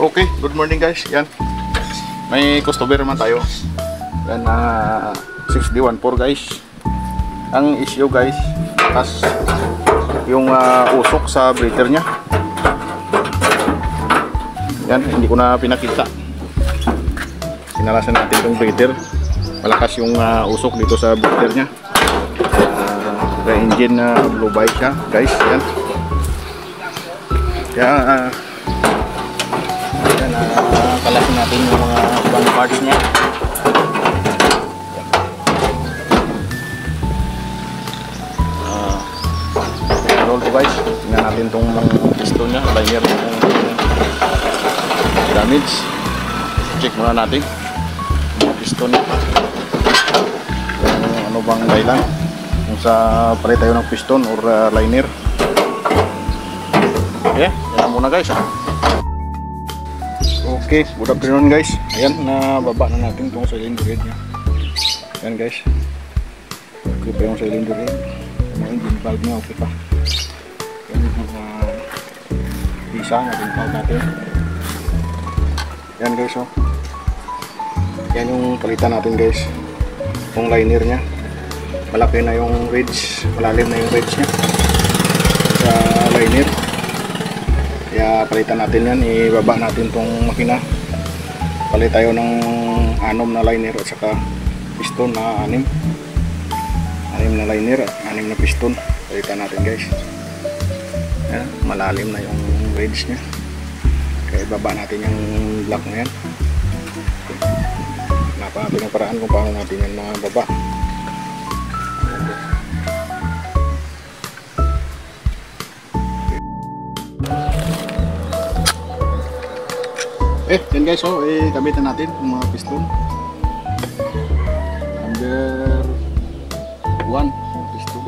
Okay, good morning guys. Yan. May customer naman tayo. Yan, 6D14 guys. Ang issue guys, yung usok sa breather nya. Yan, hindi ko na pinakita. Sinalasan natin itong breather. Malakas yung usok dito sa breather nya. Engine blow by siya guys. Yan. Kaya kalasin natin yung mga ibang parts nya. Roll to guys. Tingnan natin itong piston nya, liner yung damage. Check muna natin yung piston nya. Yung ano bang dahilan kung sa palit tayo ng piston or liner. Okay, yan muna guys. Okay, good afternoon guys. Ayan, nababa na natin itong cylinder head nya. Ayan guys. Okay pa yung cylinder head. Yung engine valve nya okay pa. Ayan yung isa na din valve natin. Ayan guys, oh. Ayan yung palitan natin guys. Yung liner nya. Malaki na yung ridge. Malalim na yung ridge nya sa liner. Kaya palitan natin yan, ibaba natin tong makina. Palit tayo ng 6 na liner at saka piston na 6 na liner at 6 na piston. Palitan natin guys. Yan, malalim na yung ridge nya. Kaya ibaba natin yung block na yan. Hanap natin yung paraan kung paano natin yan mababa. Yan guys, oh, gamitan natin yung mga piston. Number 1 piston.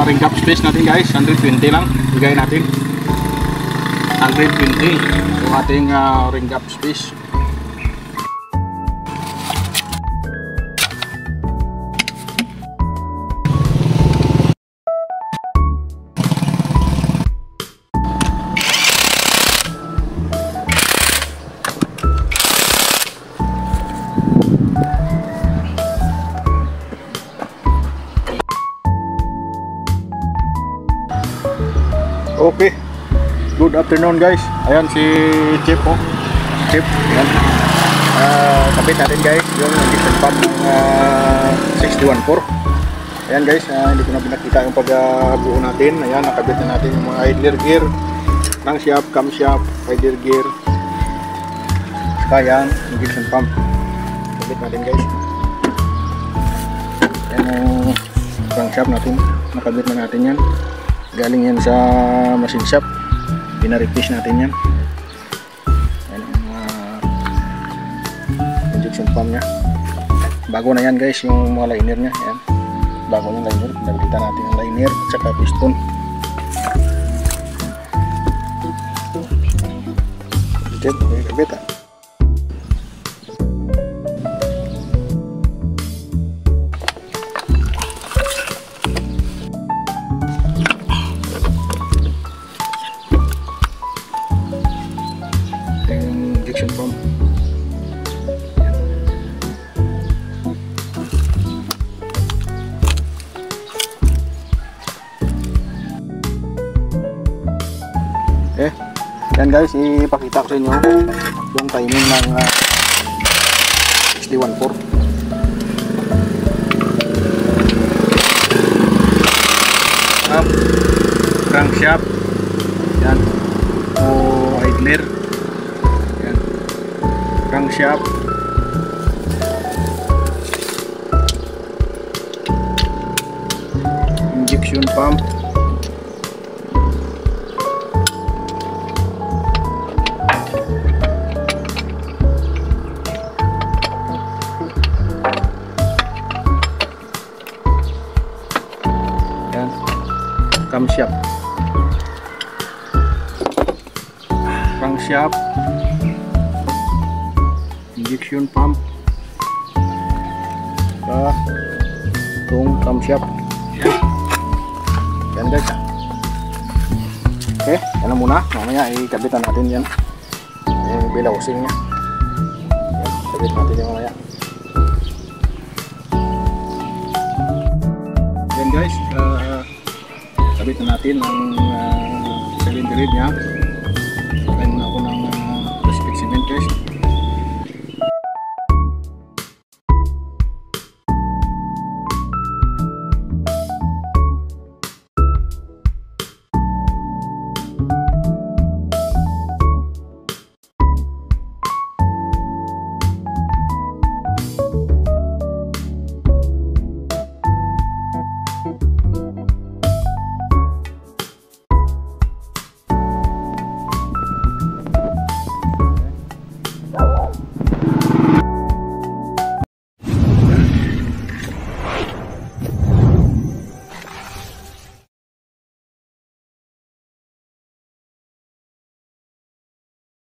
Ring gap space natin guys, 120 lang bigay natin. 120 yung ating ring gap space. Okay, good afternoon guys. Ayan si Chip, oh. Chip, ayan. Kapit natin guys yung piston pump ng 6D14. Ayan guys, hindi ko na pinakita yung pagbuo natin. Ayan, nakabit na natin yung mga idler gear, crankshaft, camshaft, idler gear. Saka yan, yung piston pump. Kapit natin guys. Ayan yung crankshaft natin, nakabit na natin yan. Galing yan sa machine shop, pina-replace natin yan. Ayan ang injection pump nya. Bago na yan guys yung mga liner nya. Ayan, bago yung liner, pinalitan natin yung liner at saka piston. Ito, may kabit ah. Pump. Yan guys, ipakita ko sa inyo yung timing ng 6D14. Crankshaft, yan, o idler. Crankshaft, injection pump, crankshaft, injection pump, itong camshaft. Yan guys. Okay, yan na muna. Mamaya ikabitan natin yan. Yung bilawsing nya. Yan, kabit natin yan mamaya. Yan guys, kabit na natin ang cylinder head nya.